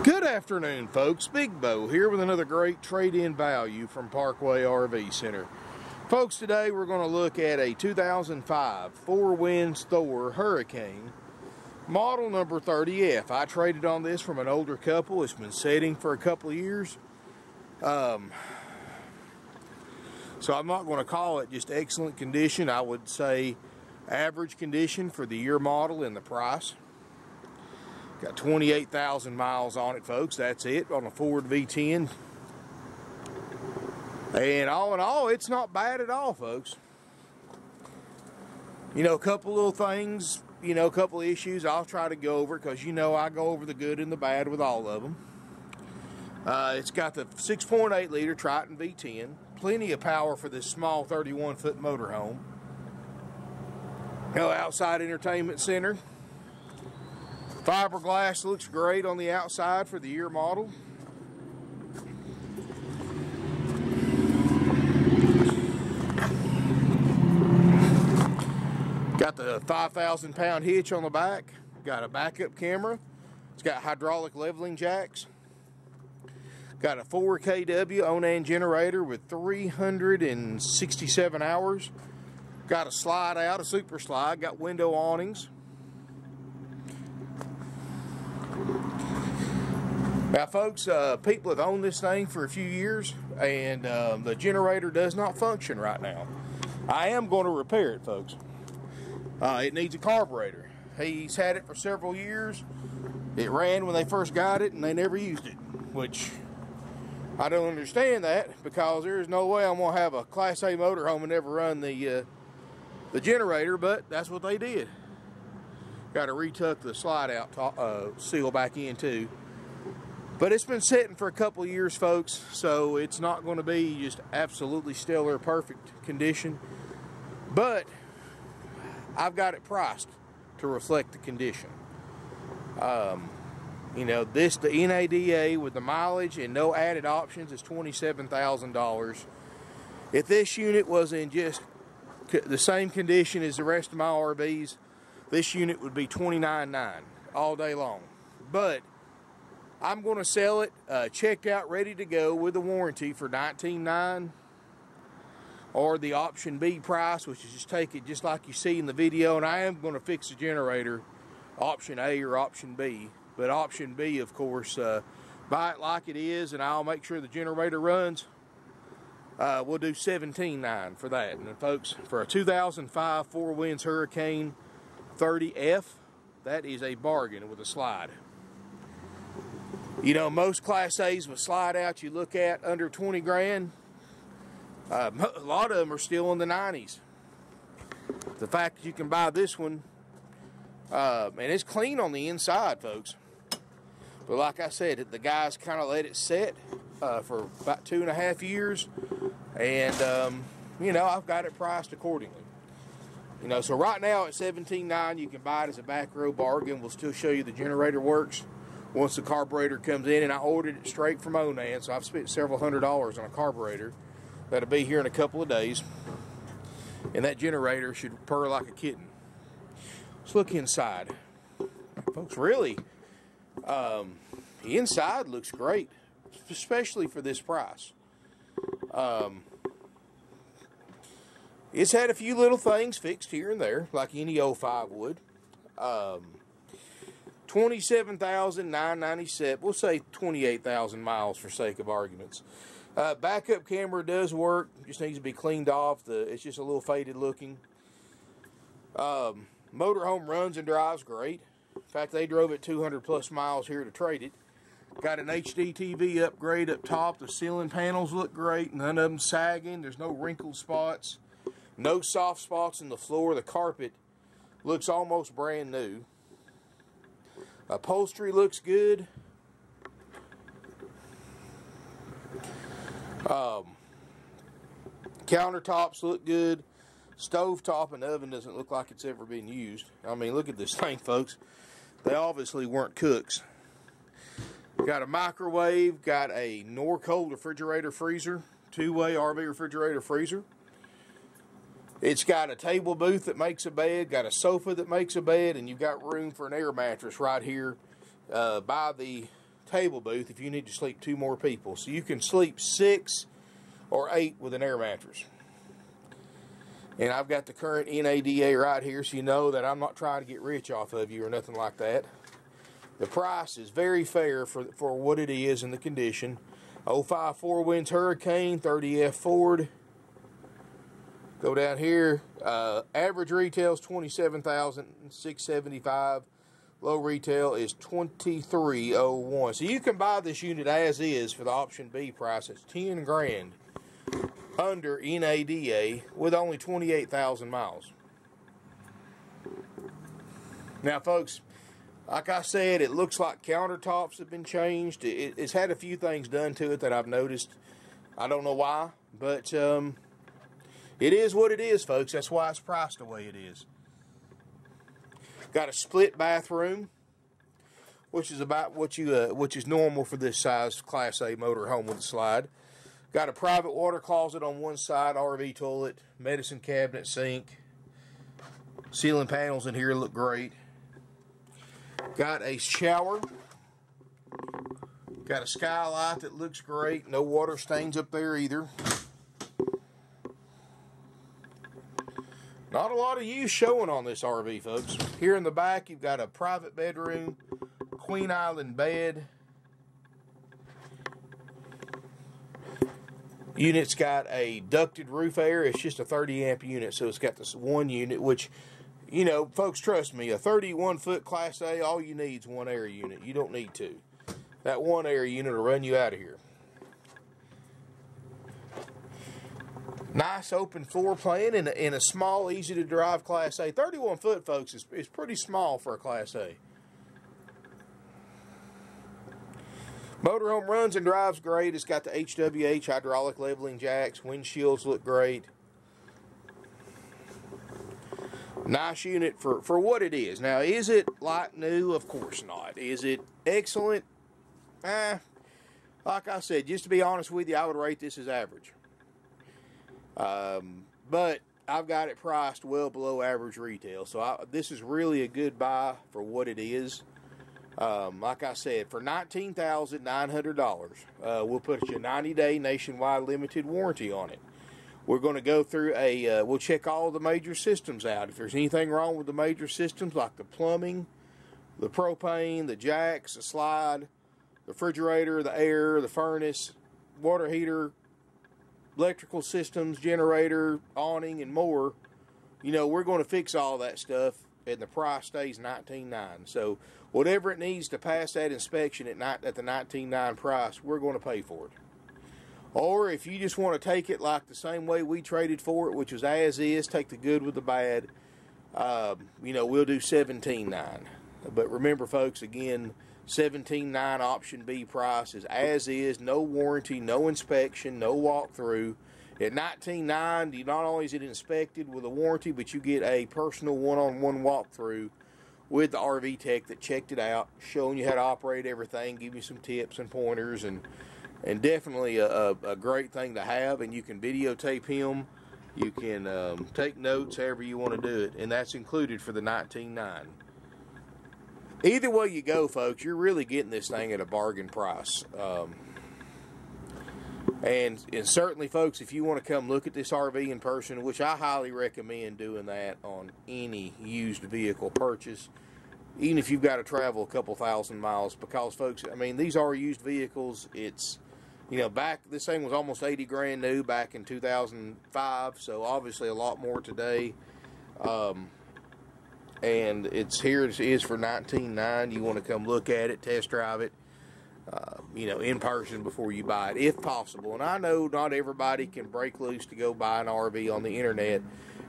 Good afternoon, folks. Big Bo here with another great trade-in value from Parkway RV Center. Folks, today we're going to look at a 2005 Four Winds Thor Hurricane, model number 30F. I traded on this from an older couple. It's been sitting for a couple of years. So I'm not going to call it just excellent condition. I would say average condition for the year model and the price. Got 28,000 miles on it, folks. That's it on a Ford V10. And all in all, it's not bad at all, folks. You know, a couple little things, you know, a couple of issues I'll try to go over because, you know, I go over the good and the bad with all of them. It's got the 6.8 liter Triton V10. Plenty of power for this small 31-foot motorhome. No outside entertainment center. Fiberglass looks great on the outside for the year model. Got the 5,000-pound hitch on the back. Got a backup camera. It's got hydraulic leveling jacks. Got a 4 kW Onan generator with 367 hours. Got a slide out, a super slide. Got window awnings. Now, folks, people have owned this thing for a few years, and the generator does not function right now. I am going to repair it, folks. It needs a carburetor. He's had it for several years. It ran when they first got it, and they never used it, which I don't understand that, because there's no way I'm going to have a Class A motorhome and never run the generator, but that's what they did. Got to retuck the slide out seal back in, too. But it's been sitting for a couple of years, folks, so it's not going to be just absolutely stellar, perfect condition. But I've got it priced to reflect the condition. You know, the NADA with the mileage and no added options is $27,000. If this unit was in just the same condition as the rest of my RVs, this unit would be $29,900 all day long. But I'm going to sell it checked out, ready to go with a warranty for $19,900, or the option B price, which is just take it just like you see in the video. And I am going to fix the generator, option A or option B. But option B, of course, buy it like it is, and I'll make sure the generator runs. We'll do $17,900 for that. And folks, for a 2005 Four Winds Hurricane 30F, that is a bargain with a slide. You know, most Class A's with slide out you look at under 20 grand, a lot of them are still in the 90s. The fact that you can buy this one, and it's clean on the inside, folks. But like I said, the guys kind of let it set for about 2.5 years, and you know, I've got it priced accordingly. You know, so right now at $17,900, you can buy it as a back row bargain. We'll still show you the generator works once the carburetor comes in, and I ordered it straight from Onan, so I've spent several $100s on a carburetor. That'll be here in a couple of days, and that generator should purr like a kitten. Let's look inside. Folks, really, the inside looks great, especially for this price. It's had a few little things fixed here and there, like any 05 would. 27,997, we'll say 28,000 miles for sake of arguments. Backup camera does work, just needs to be cleaned off. It's just a little faded looking. Motorhome runs and drives great. In fact, they drove it 200 plus miles here to trade it. Got an HDTV upgrade up top. The ceiling panels look great, none of them sagging. There's no wrinkled spots, no soft spots in the floor. The carpet looks almost brand new. Upholstery looks good. Countertops look good. Stovetop and oven doesn't look like it's ever been used. I mean, look at this thing, folks. They obviously weren't cooks. Got a microwave. Got a Norcold refrigerator freezer. Two-way RV refrigerator freezer. It's got a table booth that makes a bed, got a sofa that makes a bed, and you've got room for an air mattress right here by the table booth if you need to sleep 2 more people. So you can sleep 6 or 8 with an air mattress. And I've got the current NADA right here, so you know that I'm not trying to get rich off of you or nothing like that. The price is very fair for what it is and the condition. 05 4 Winds Hurricane, 30F Ford. Go down here. Average retail is $27,675. Low retail is $23,001. So you can buy this unit as is for the option B price. It's 10 grand under NADA with only 28,000 miles. Now, folks, like I said, it looks like countertops have been changed. It's had a few things done to it that I've noticed. I don't know why, but it is what it is, folks. That's why it's priced the way it is. Got a split bathroom, which is about which is normal for this size Class A motorhome with a slide. Got a private water closet on one side, RV toilet, medicine cabinet, sink. Ceiling panels in here look great. Got a shower. Got a skylight that looks great. No water stains up there either. Not a lot of use showing on this RV, folks. Here in the back, you've got a private bedroom, queen island bed. Unit's got a ducted roof air. It's just a 30 amp unit, so it's got this one unit, which, you know, folks, trust me, a 31-foot Class A, all you need is one air unit. You don't need two. That one air unit will run you out of here. Nice open floor plan in a small, easy to drive Class A. 31 foot, folks, is pretty small for a Class A. Motorhome runs and drives great. It's got the HWH hydraulic leveling jacks. Windshields look great. Nice unit for what it is. Now, is it like new? Of course not. Is it excellent? Like I said, just to be honest with you, I would rate this as average. But I've got it priced well below average retail. So this is really a good buy for what it is. Like I said, for $19,900, we'll put you a 90-day nationwide limited warranty on it. We're going to go through we'll check all the major systems out. If there's anything wrong with the major systems, like the plumbing, the propane, the jacks, the slide, the refrigerator, the air, the furnace, water heater, electrical systems, generator, awning, and more, you know, we're going to fix all that stuff, and the price stays $19,900. So whatever it needs to pass that inspection at the $19,900 price, we're going to pay for it. Or if you just want to take it like the same way we traded for it, which was as is, take the good with the bad, you know, we'll do $17,900. But remember, folks, again, $17,900 option B price is as is, no warranty, no inspection, no walkthrough. At $19,900, you not only is it inspected with a warranty, but you get a personal one-on-one walkthrough with the RV tech that checked it out, showing you how to operate everything, give you some tips and pointers, and definitely a great thing to have. And you can videotape him, you can take notes, however you want to do it, and that's included for the $19,900. Either way you go, folks, you're really getting this thing at a bargain price. And certainly, folks, if you want to come look at this RV in person, which I highly recommend doing that on any used vehicle purchase, even if you've got to travel a couple thousand miles, because, folks, I mean, these are used vehicles. It's, you know, this thing was almost 80 grand new back in 2005, so obviously a lot more today. And here it is for $19,900. You want to come look at it, test drive it, you know, in person before you buy it, if possible. And I know not everybody can break loose to go buy an RV on the internet,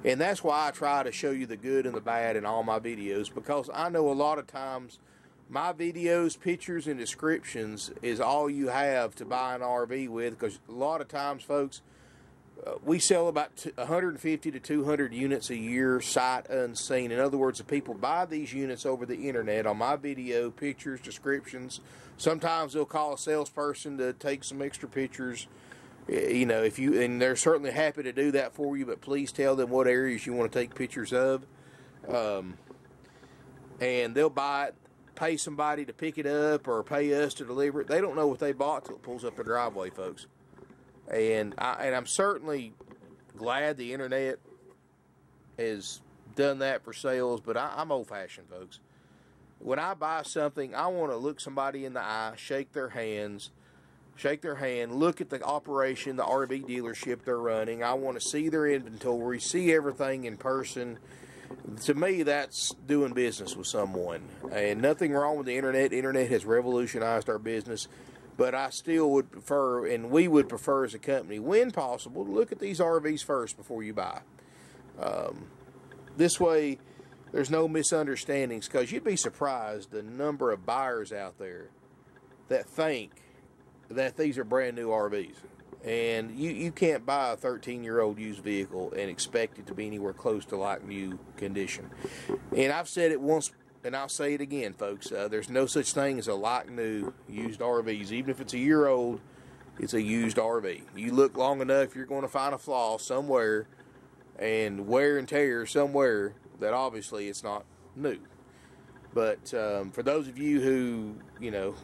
and that's why I try to show you the good and the bad in all my videos, because I know a lot of times my videos, pictures, and descriptions is all you have to buy an RV with, because a lot of times, folks, we sell about 150 to 200 units a year, sight unseen. In other words, if people buy these units over the internet on my video, pictures, descriptions, sometimes they'll call a salesperson to take some extra pictures. You know, and they're certainly happy to do that for you, but please tell them what areas you want to take pictures of. And they'll buy it. pay somebody to pick it up or pay us to deliver it. They don't know what they bought till it pulls up their driveway, folks. And I'm certainly glad the internet has done that for sales, but I'm old-fashioned, folks. When I buy something, I want to look somebody in the eye, shake their hand, look at the operation, the RV dealership they're running. I want to see their inventory, see everything in person. To me, that's doing business with someone. And nothing wrong with the internet. The internet has revolutionized our business. But I still would prefer, and we would prefer as a company, when possible, to look at these RVs first before you buy. This way, there's no misunderstandings, because you'd be surprised the number of buyers out there that think that these are brand new RVs. And you can't buy a 13-year-old used vehicle and expect it to be anywhere close to like new condition. And I've said it once, and I'll say it again, folks. There's no such thing as a like new used RVs. Even if it's a year old, it's a used RV. You look long enough, you're going to find a flaw somewhere and wear and tear somewhere that obviously it's not new. But for those of you who, you know,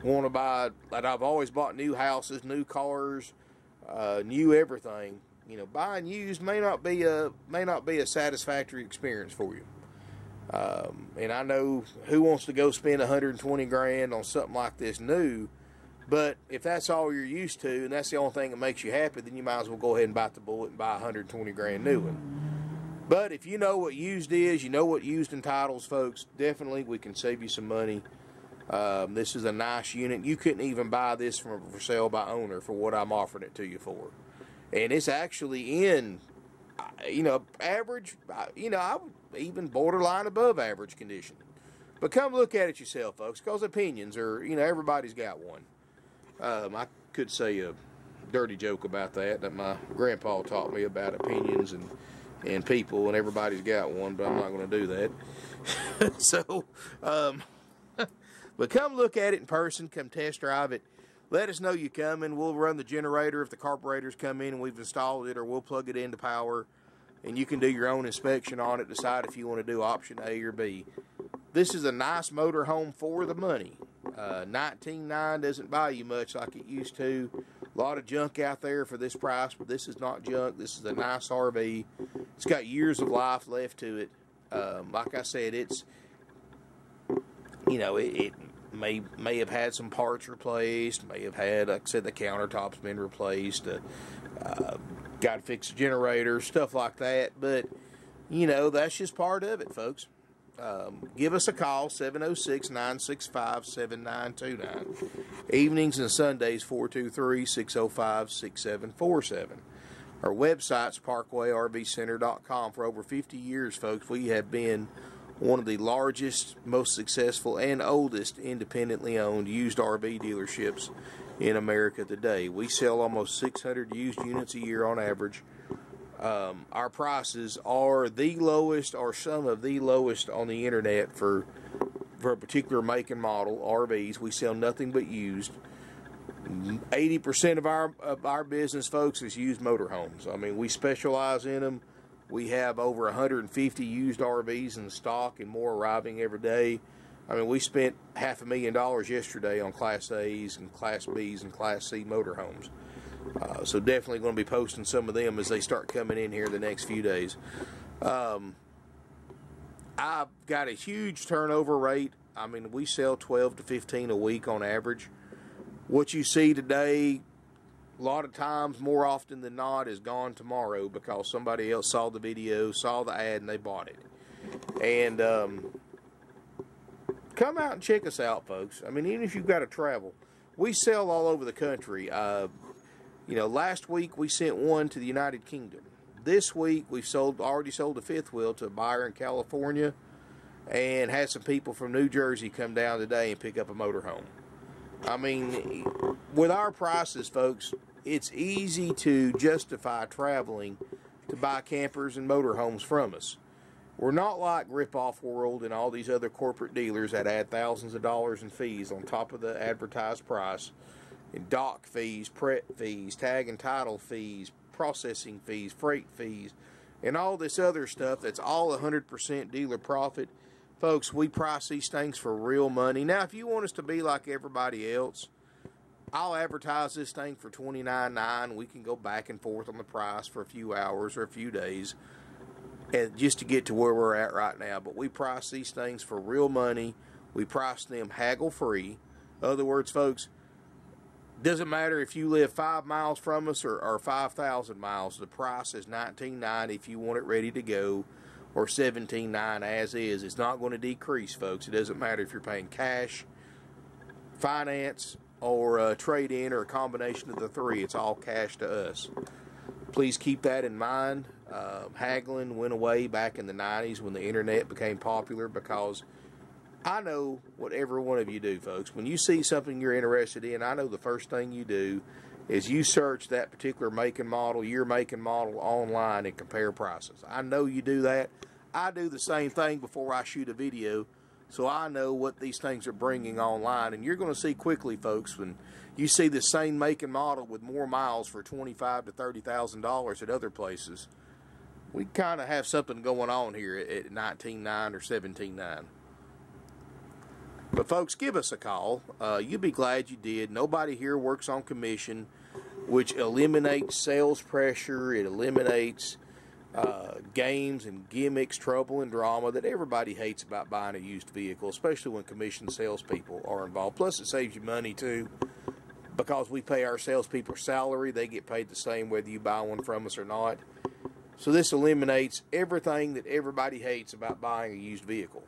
want to buy, like I've always bought new houses, new cars, new everything, you know, buying used may not be a satisfactory experience for you. And I know who wants to go spend 120 grand on something like this new, but if that's all you're used to and that's the only thing that makes you happy, then you might as well go ahead and bite the bullet and buy a 120 grand new one. But if you know what used is, you know what used entitles, folks, definitely we can save you some money. This is a nice unit. You couldn't even buy this for sale by owner for what I'm offering it to you for. And it's actually in, you know, average, you know, I would even borderline above average condition. But come look at it yourself, folks, because opinions are, you know, everybody's got one. I could say a dirty joke about that my grandpa taught me about opinions and people, and everybody's got one, but I'm not going to do that. So, but come look at it in person, come test drive it. Let us know you coming. We'll run the generator if the carburetors come in and we've installed it, or we'll plug it into power, and you can do your own inspection on it, decide if you want to do option A or B. This is a nice motor home for the money. 19.9 doesn't buy you much like it used to. A lot of junk out there for this price, but this is not junk. This is a nice RV. It's got years of life left to it. Like I said, it's, you know, it may have had some parts replaced, may have had, like I said, the countertop's been replaced, got to fix the generator, stuff like that. But, you know, that's just part of it, folks. Give us a call, 706-965-7929. Evenings and Sundays, 423-605-6747. Our website's parkwayrvcenter.com. For over 50 years, folks, we have been one of the largest, most successful, and oldest independently owned used RV dealerships in America today. We sell almost 600 used units a year on average. Our prices are the lowest, or some of the lowest on the internet for a particular make and model RVs. We sell nothing but used. 80% of our business, folks, is used motorhomes. I mean, we specialize in them. We have over 150 used RVs in stock and more arriving every day. I mean, we spent $500,000 yesterday on Class A's and Class B's and Class C motorhomes. So definitely going to be posting some of them as they start coming in here the next few days. I've got a huge turnover rate. I mean, we sell 12 to 15 a week on average. What you see today, a lot of times, more often than not, is gone tomorrow because somebody else saw the video, saw the ad, and they bought it. And come out and check us out, folks. I mean, even if you've got to travel, we sell all over the country. You know, last week we sent one to the United Kingdom. This week we've already sold a fifth wheel to a buyer in California, and had some people from New Jersey come down today and pick up a motorhome. I mean, with our prices, folks, it's easy to justify traveling to buy campers and motorhomes from us. We're not like Rip-Off World and all these other corporate dealers that add thousands of dollars in fees on top of the advertised price. And dock fees, prep fees, tag and title fees, processing fees, freight fees, and all this other stuff that's all 100% dealer profit. Folks, we price these things for real money. Now, if you want us to be like everybody else, I'll advertise this thing for $29.9. We can go back and forth on the price for a few hours or a few days, and just to get to where we're at right now. But we price these things for real money. We price them haggle-free. In other words, folks, doesn't matter if you live 5 miles from us or 5,000 miles. The price is $19.9 if you want it ready to go, or $17.9 as is. It's not going to decrease, folks. It doesn't matter if you're paying cash, finance, or trade-in, or a combination of the three. It's all cash to us. Please keep that in mind. Haggling went away back in the 90s when the internet became popular, because I know what every one of you do, folks. When you see something you're interested in, I know the first thing you do is you search that particular make and model, your make and model, online and compare prices. I know you do that. I do the same thing before I shoot a video, so I know what these things are bringing online. And you're going to see quickly, folks, when you see the same make and model with more miles for $25,000 to $30,000 at other places, we kind of have something going on here at $19.9 or $17.9. But folks, give us a call. You'll be glad you did. Nobody here works on commission, which eliminates sales pressure. It eliminates games and gimmicks, trouble and drama that everybody hates about buying a used vehicle, especially when commission salespeople are involved. Plus, it saves you money too, because we pay our salespeople salary. They get paid the same whether you buy one from us or not. So this eliminates everything that everybody hates about buying a used vehicle.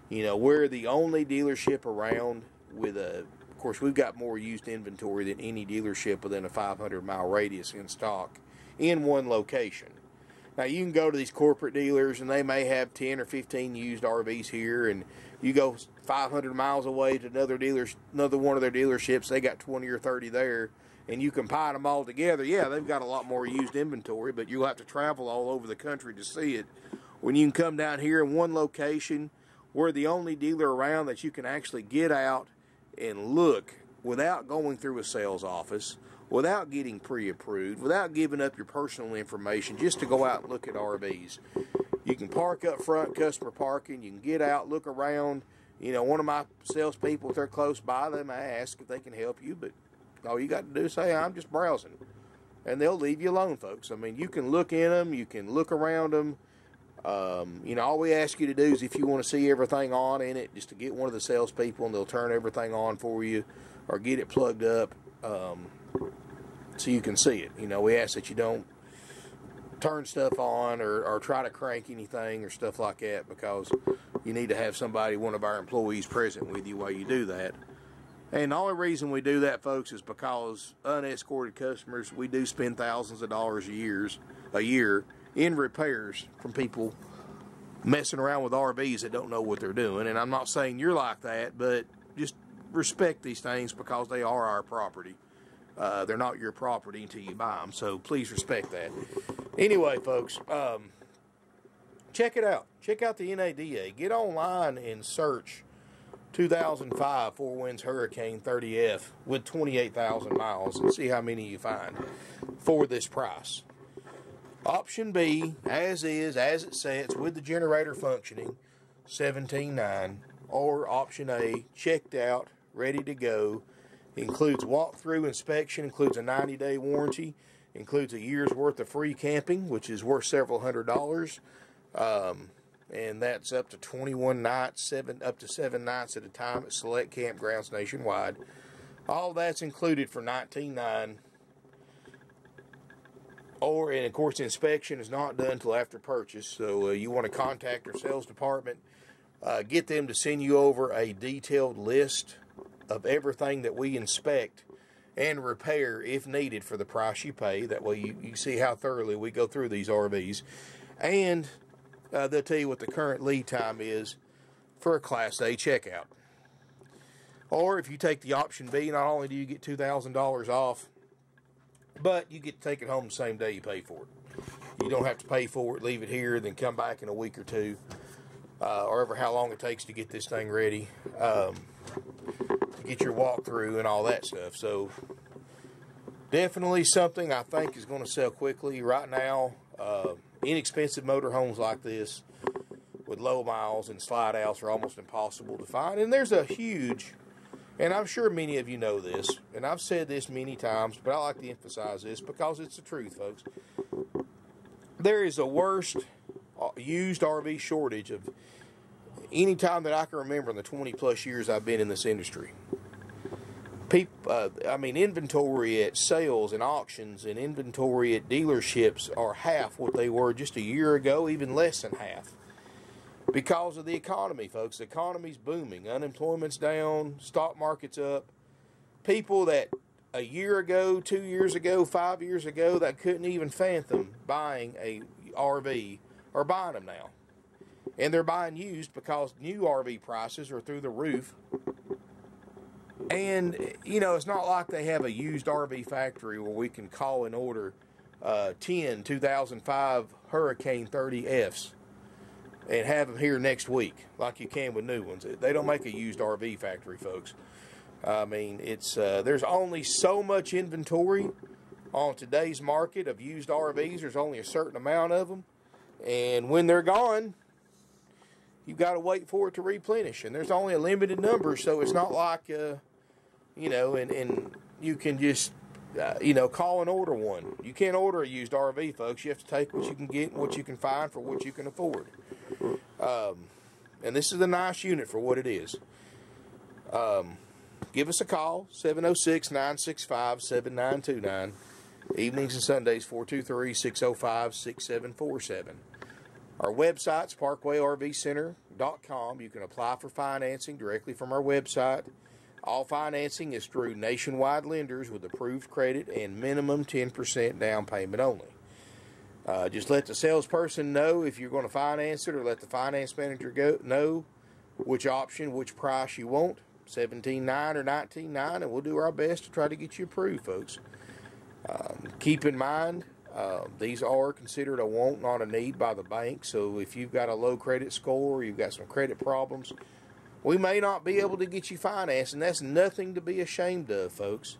You know, we're the only dealership around with of course, we've got more used inventory than any dealership within a 500-mile radius in stock in one location. Now, you can go to these corporate dealers, and they may have 10 or 15 used RVs here, and you go 500 miles away to another one of their dealerships, they got 20 or 30 there, and you combine them all together. Yeah, they've got a lot more used inventory, but you'll have to travel all over the country to see it. When you can come down here in one location, we're the only dealer around that you can actually get out and look without going through a sales office, without getting pre-approved, without giving up your personal information, just to go out and look at RVs. You can park up front, customer parking. You can get out, look around. You know, one of my salespeople, if they're close by, they may ask if they can help you, but all you got to do is say, I'm just browsing. And they'll leave you alone, folks. I mean, you can look in them, you can look around them. You know, all we ask you to do is, if you want to see everything on in it, just to get one of the salespeople, and they'll turn everything on for you, or get it plugged up, so you can see it. You know, we ask that you don't turn stuff on or try to crank anything or stuff like that, because you need to have somebody, one of our employees, present with you while you do that. And the only reason we do that, folks, is because unescorted customers, we do spend thousands of dollars a year in repairs from people messing around with RVs that don't know what they're doing. And I'm not saying you're like that, but just respect these things, because they are our property. They're not your property until you buy them, so please respect that. Anyway, folks, check it out. Check out the NADA. Get online and search 2005 Four Winds Hurricane 30F with 28,000 miles and see how many you find for this price. Option B, as is, as it sets, with the generator functioning, $17.9. Or option A, checked out, ready to go. Includes walkthrough inspection, includes a 90-day warranty, includes a year's worth of free camping, which is worth several $100s. And that's up to 21 nights, up to 7 nights at a time at select campgrounds nationwide. All that's included for $19.9. And of course, inspection is not done until after purchase. So you want to contact our sales department, get them to send you over a detailed list of everything that we inspect and repair if needed for the price you pay. That way you see how thoroughly we go through these RVs. And they'll tell you what the current lead time is for a Class A checkout. Or if you take the option B, not only do you get $2,000 off, but you get to take it home the same day you pay for it. You don't have to pay for it, leave it here, then come back in a week or two, or ever how long it takes to get this thing ready, to get your walkthrough and all that stuff. So definitely something I think is going to sell quickly right now. Inexpensive motorhomes like this with low miles and slide outs are almost impossible to find. And there's a huge, and I'm sure many of you know this, and I've said this many times, but I like to emphasize this because it's the truth, folks. There is a worst used RV shortage of any time that I can remember in the 20 plus years I've been in this industry. Inventory at sales and auctions and inventory at dealerships are half what they were just a year ago, even less than half. Because of the economy, folks. The economy's booming. Unemployment's down. Stock market's up. People that a year ago, 2 years ago, 5 years ago, that couldn't even fathom buying a RV are buying them now. And they're buying used because new RV prices are through the roof. And, it's not like they have a used RV factory where we can call and order 10 2005 Hurricane 30Fs and have them here next week like you can with new ones. They don't make a used RV factory, folks. There's only so much inventory on today's market of used RVs. There's only a certain amount of them. And when they're gone, you've got to wait for it to replenish. And there's only a limited number, so it's not like, and you can just, call and order one. You can't order a used RV, folks. You have to take what you can get and what you can find for what you can afford. And this is a nice unit for what it is. Give us a call, 706-965-7929. Evenings and Sundays, 423-605-6747. Our website's parkwayrvcenter.com. You can apply for financing directly from our website. All financing is through nationwide lenders with approved credit and minimum 10% down payment only. Just let the salesperson know if you're going to finance it, or let the finance manager know which option, which price you want, $17,900 or $19,900, and we'll do our best to try to get you approved, folks. Keep in mind, these are considered a want, not a need by the bank. So if you've got a low credit score, you've got some credit problems, we may not be able to get you financed, and that's nothing to be ashamed of, folks.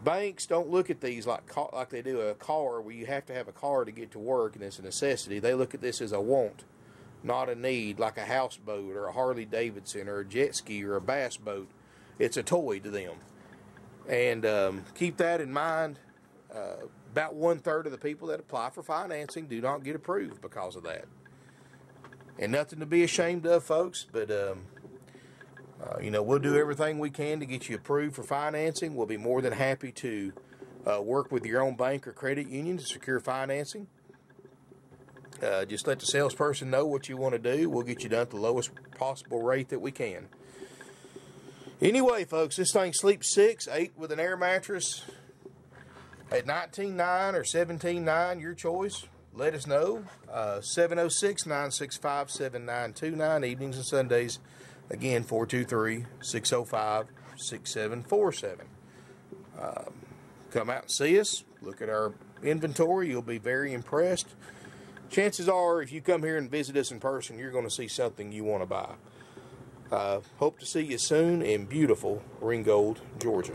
Banks don't look at these like they do a car, where you have to have a car to get to work and it's a necessity. They look at this as a want, not a need, like a houseboat or a Harley Davidson or a jet ski or a bass boat. It's a toy to them. And keep that in mind. About 1/3 of the people that apply for financing do not get approved because of that. And nothing to be ashamed of, folks, but we'll do everything we can to get you approved for financing. We'll be more than happy to work with your own bank or credit union to secure financing. Just let the salesperson know what you want to do. We'll get you done at the lowest possible rate that we can. Anyway, folks, this thing sleeps 6, 8 with an air mattress at $19,900 or $17,900, your choice. Let us know. 706-965-7929, evenings and Sundays. Again, 423-605-6747. Come out and see us. Look at our inventory. You'll be very impressed. Chances are, if you come here and visit us in person, you're going to see something you want to buy. Hope to see you soon in beautiful Ringgold, Georgia.